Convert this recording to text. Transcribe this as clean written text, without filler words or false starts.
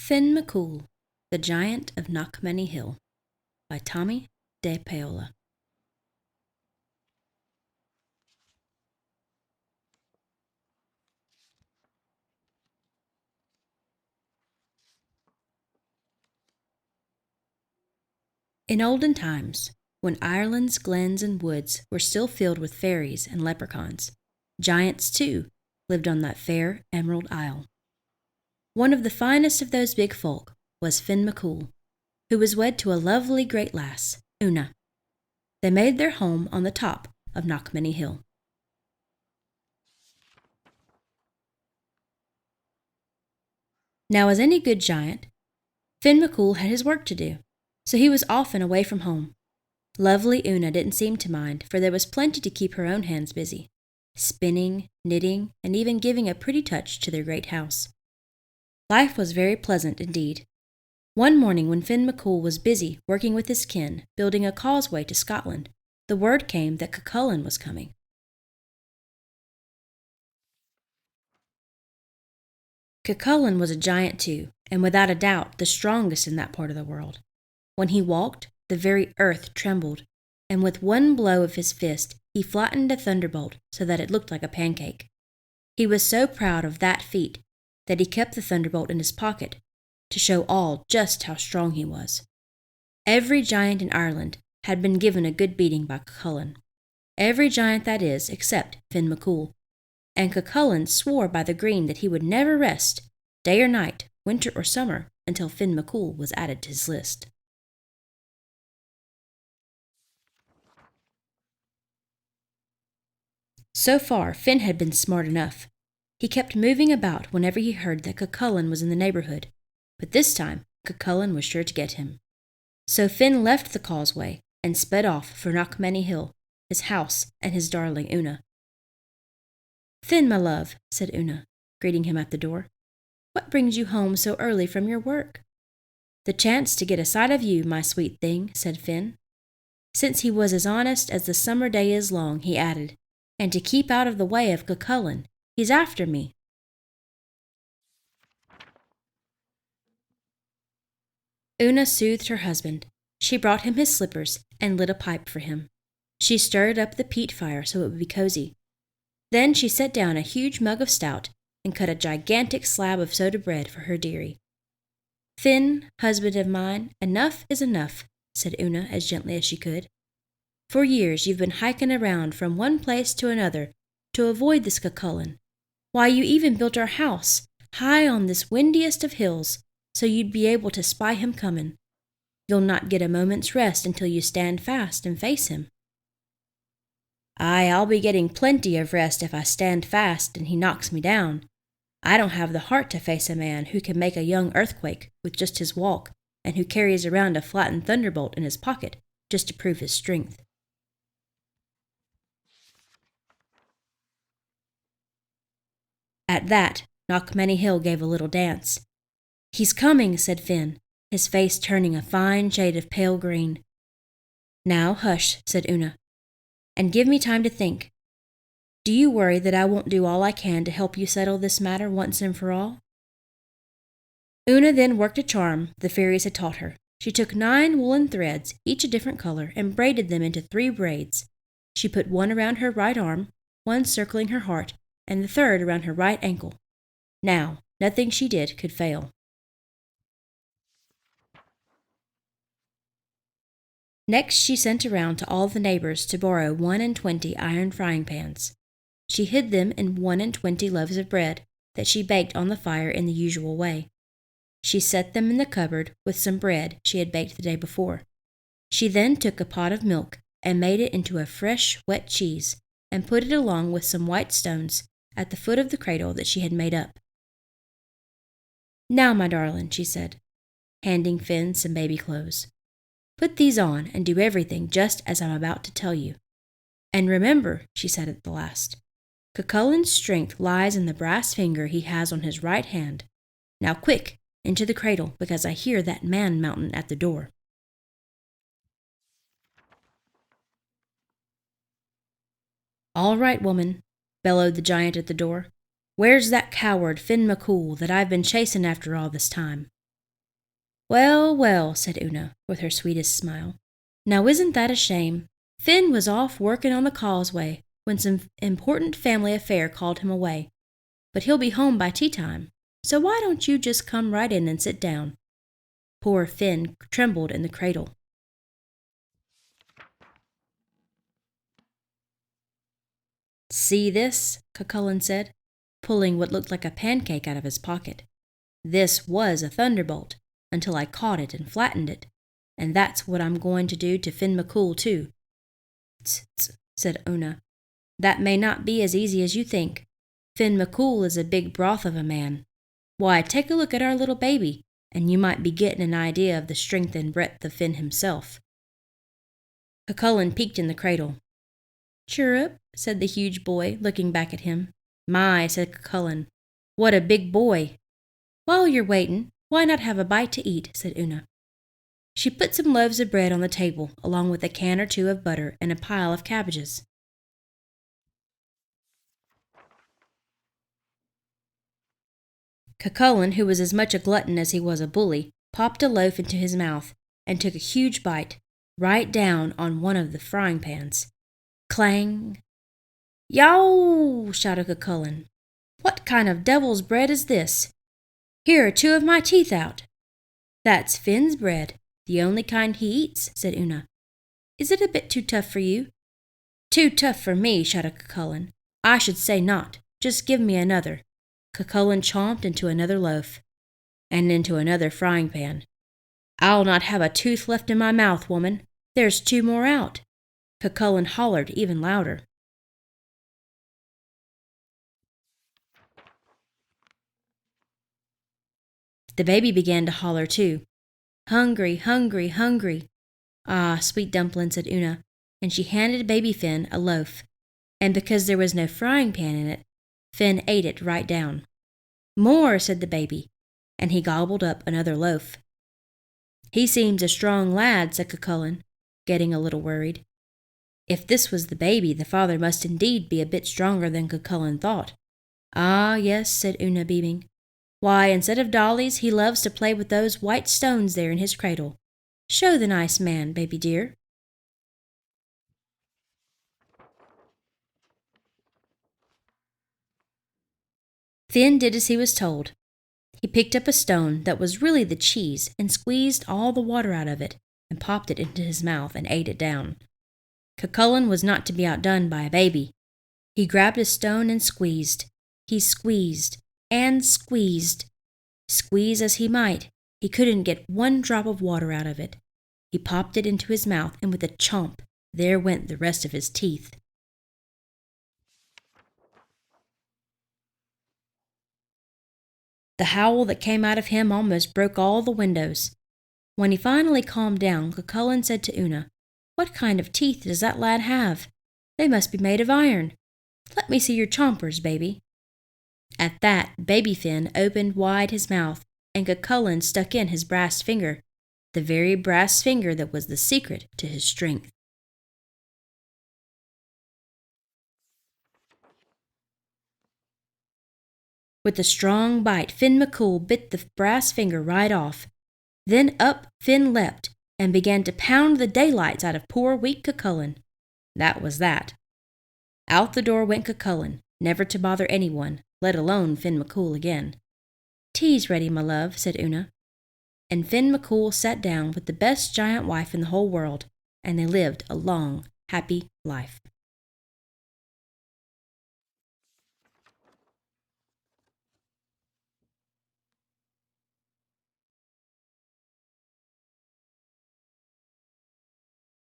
Finn McCool, The Giant of Knockmany Hill by Tomie De Paola. In olden times, when Ireland's glens and woods were still filled with fairies and leprechauns, giants, too, lived on that fair Emerald Isle. One of the finest of those big folk was Finn McCool, who was wed to a lovely great lass, Oonagh. They made their home on the top of Knockmany Hill. Now, as any good giant, Finn McCool had his work to do, so he was often away from home. Lovely Oonagh didn't seem to mind, for there was plenty to keep her own hands busy, spinning, knitting, and even giving a pretty touch to their great house. Life was very pleasant indeed. One morning when Finn McCool was busy working with his kin, building a causeway to Scotland, the word came that Cucullin was coming. Cucullin was a giant too, and without a doubt the strongest in that part of the world. When he walked, the very earth trembled, and with one blow of his fist he flattened a thunderbolt so that it looked like a pancake. He was so proud of that feat that he kept the thunderbolt in his pocket to show all just how strong he was. Every giant in Ireland had been given a good beating by Cucullin. Every giant, that is, except Finn McCool. And Cucullin swore by the green that he would never rest, day or night, winter or summer, until Finn McCool was added to his list. So far, Finn had been smart enough. He kept moving about whenever he heard that Cucullin was in the neighborhood, but this time Cucullin was sure to get him. So Finn left the causeway and sped off for Knockmany Hill, his house, and his darling Oonagh. "Finn, my love," said Oonagh, greeting him at the door, "what brings you home so early from your work?" "The chance to get a sight of you, my sweet thing," said Finn. Since he was as honest as the summer day is long, he added, "and to keep out of the way of Cucullin. He's after me." Oonagh soothed her husband. She brought him his slippers and lit a pipe for him. She stirred up the peat fire so it would be cozy. Then she set down a huge mug of stout and cut a gigantic slab of soda bread for her dearie. "Finn, husband of mine, enough is enough," said Oonagh as gently as she could. "For years you've been hiking around from one place to another to avoid this Cucullin. Why, you even built our house high on this windiest of hills so you'd be able to spy him comin'. You'll not get a moment's rest until you stand fast and face him." "Aye, I'll be getting plenty of rest if I stand fast and he knocks me down. I don't have the heart to face a man who can make a young earthquake with just his walk and who carries around a flattened thunderbolt in his pocket just to prove his strength." At that, Knockmany Hill gave a little dance. "He's coming," said Finn, his face turning a fine shade of pale green. "Now hush," said Oonagh, "and give me time to think. Do you worry that I won't do all I can to help you settle this matter once and for all?" Oonagh then worked a charm the fairies had taught her. She took 9 woolen threads, each a different color, and braided them into 3 braids. She put one around her right arm, one circling her heart, and the third around her right ankle. Now, nothing she did could fail. Next, she sent around to all the neighbors to borrow 21 iron frying pans. She hid them in 21 loaves of bread that she baked on the fire in the usual way. She set them in the cupboard with some bread she had baked the day before. She then took a pot of milk and made it into a fresh, wet cheese and put it along with some white stones at the foot of the cradle that she had made up. "Now, my darling," she said, handing Finn some baby clothes, "put these on and do everything just as I'm about to tell you. And remember," she said at the last, "Cucullin's strength lies in the brass finger he has on his right hand. Now quick, into the cradle, because I hear that man mountain at the door." "All right, woman," bellowed the giant at the door. "Where's that coward, Finn McCool, that I've been chasing after all this time? Well, well, said Oonagh, with her sweetest smile. Now isn't that a shame? Finn was off working on the causeway when some important family affair called him away. But he'll be home by tea time, so why don't you just come right in and sit down? Poor Finn trembled in the cradle. See this, Cucullin said, pulling what looked like a pancake out of his pocket. This was a thunderbolt, until I caught it and flattened it, and that's what I'm going to do to Finn McCool, too. Tsk, tsk, said Oonagh. That may not be as easy as you think. Finn McCool is a big broth of a man. Why, take a look at our little baby, and you might be getting an idea of the strength and breadth of Finn himself. Cucullin peeked in the cradle. Chirrup, said the huge boy, looking back at him. My, said Cucullin, what a big boy. While you're waiting, why not have a bite to eat, said Oonagh. She put some loaves of bread on the table, along with a can or two of butter and a pile of cabbages. Cucullin, who was as much a glutton as he was a bully, popped a loaf into his mouth and took a huge bite, right down on one of the frying pans. Clang! Yow! Shouted Cucullin. What kind of devil's bread is this? Here are 2 of my teeth out. That's Finn's bread, the only kind he eats, said Oonagh. Is it a bit too tough for you? Too tough for me, shouted Cucullin. I should say not. Just give me another. Cucullin chomped into another loaf, and into another frying pan. I'll not have a tooth left in my mouth, woman. There's 2 more out. Cucullin hollered even louder. The baby began to holler too. Hungry, hungry, hungry. Ah, sweet dumpling, said Oonagh, and she handed baby Finn a loaf, and because there was no frying pan in it, Finn ate it right down. More, said the baby, and he gobbled up another loaf. He seems a strong lad, said Cucullin, getting a little worried. If this was the baby, the father must indeed be a bit stronger than Cucullin thought. Ah, yes, said Oonagh, beaming. Why, instead of dollies, he loves to play with those white stones there in his cradle. Show the nice man, baby dear. Finn did as he was told. He picked up a stone that was really the cheese and squeezed all the water out of it and popped it into his mouth and ate it down. Cucullin was not to be outdone by a baby. He grabbed a stone and squeezed. He squeezed and squeezed. Squeeze as he might, he couldn't get 1 drop of water out of it. He popped it into his mouth, and with a chomp, there went the rest of his teeth. The howl that came out of him almost broke all the windows. When he finally calmed down, Cucullin said to Oonagh, What kind of teeth does that lad have? They must be made of iron. Let me see your chompers, baby. At that, baby Finn opened wide his mouth, and Cucullin stuck in his brass finger, the very brass finger that was the secret to his strength. With a strong bite, Finn McCool bit the brass finger right off. Then up Finn leapt, and began to pound the daylights out of poor weak Cucullin. That was that. Out the door went Cucullin, never to bother anyone, let alone Finn McCool again. Tea's ready, my love, said Oonagh. And Finn McCool sat down with the best giant wife in the whole world, and they lived a long, happy life.